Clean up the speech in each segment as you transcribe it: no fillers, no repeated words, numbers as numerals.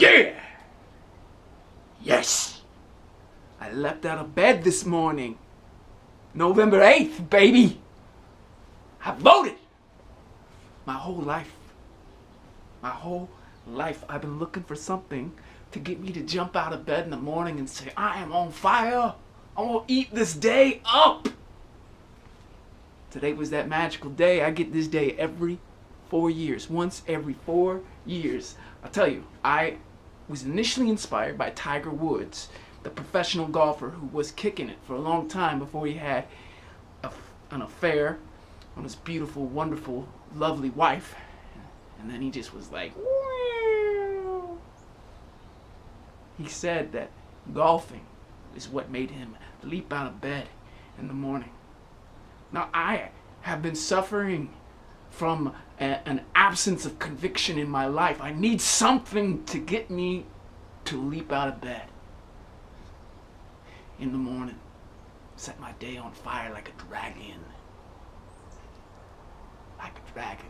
Yeah! Yes! I leapt out of bed this morning. November 8th, baby! I voted! My whole life, I've been looking for something to get me to jump out of bed in the morning and say, I am on fire. I want to eat this day up. Today was that magical day. I get this day every 4 years. Once every 4 years. I'll tell you, I was initially inspired by Tiger Woods, the professional golfer who was kicking it for a long time before he had an affair on his beautiful, wonderful, lovely wife. And then he just was like, wow. He said that golfing is what made him leap out of bed in the morning. Now, I have been suffering from an absence of conviction in my life. I need something to get me to leap out of bed in the morning. Set my day on fire like a dragon. Like a dragon.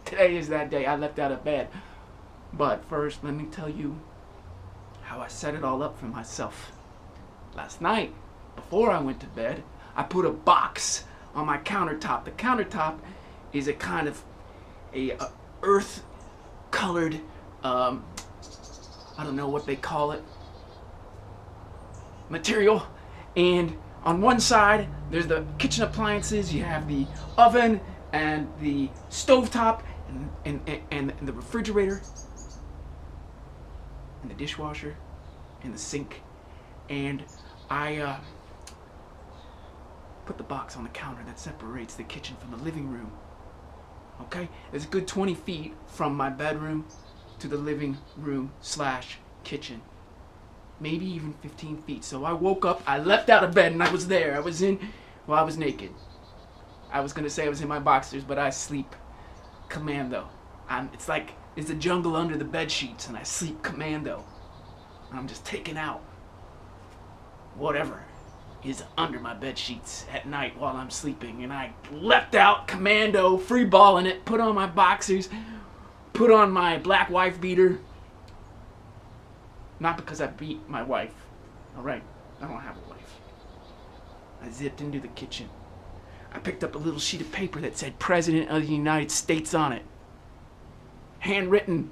Today is that day I leapt out of bed. But first, let me tell you how I set it all up for myself. Last night, before I went to bed, I put a box on my countertop. The countertop is a kind of a earth-colored, I don't know what they call it, material. And on one side, there's the kitchen appliances. You have the oven and the stovetop and the refrigerator and the dishwasher and the sink. And I put the box on the counter that separates the kitchen from the living room. Okay? It's a good 20 feet from my bedroom to the living room / kitchen. Maybe even 15 feet. So I woke up, I leapt out of bed, and I was there. I was naked. I was gonna say I was in my boxers, but I sleep commando. It's like it's a jungle under the bed sheets, and I sleep commando. And I'm just taking out whatever is under my bed sheets at night while I'm sleeping. And I leapt out commando, free balling it, put on my boxers, put on my black wife beater. Not because I beat my wife. Alright, I don't have a wife. I zipped into the kitchen. I picked up a little sheet of paper that said President of the United States on it. Handwritten.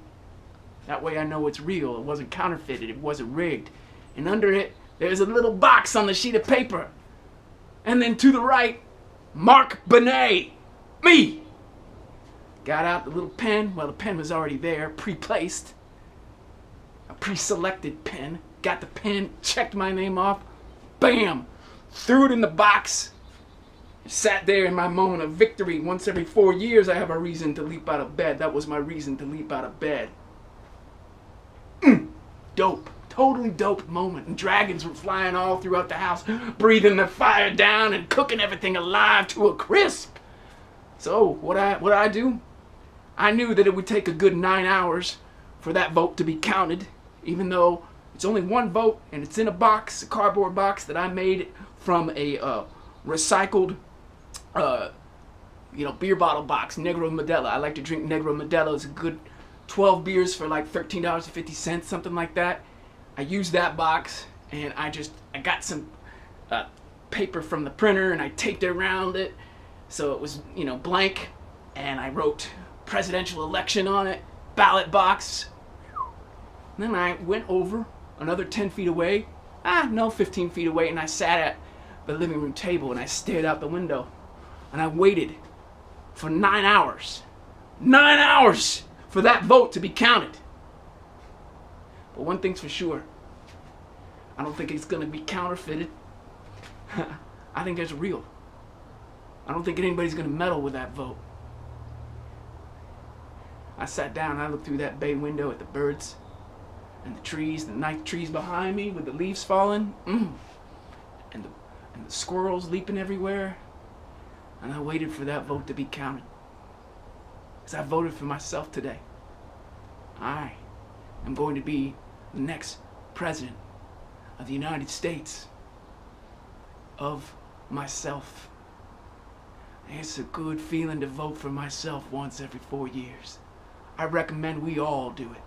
That way I know it's real. It wasn't counterfeited. It wasn't rigged. And under it, there's a little box on the sheet of paper. And then to the right, Mark Benet. Me! Got out the little pen. Well, the pen was already there, pre-placed. A pre-selected pen. Got the pen, checked my name off. Bam! Threw it in the box. Sat there in my moment of victory. Once every 4 years, I have a reason to leap out of bed. That was my reason to leap out of bed. Dope. Totally dope moment. And dragons were flying all throughout the house, breathing the fire down and cooking everything alive to a crisp. So, what did I do? I knew that it would take a good 9 hours for that vote to be counted, even though it's only one vote and it's in a box, a cardboard box that I made from a recycled beer bottle box, Negro Modelo. I like to drink Negro Modelo. It's a good 12 beers for like $13.50, something like that. I used that box, and I got some paper from the printer, and I taped it around it so it was, blank, and I wrote presidential election on it, ballot box. And then I went over another 10 feet away, 15 feet away, and I sat at the living room table, and I stared out the window, and I waited for 9 hours. 9 hours for that vote to be counted. But one thing's for sure, I don't think it's going to be counterfeited. I think it's real. I don't think anybody's going to meddle with that vote. I sat down and I looked through that bay window at the birds and the trees, the night trees behind me with the leaves falling, and the squirrels leaping everywhere. And I waited for that vote to be counted. Because I voted for myself today. I am going to be the next president of the United States of myself. It's a good feeling to vote for myself once every 4 years. I recommend we all do it.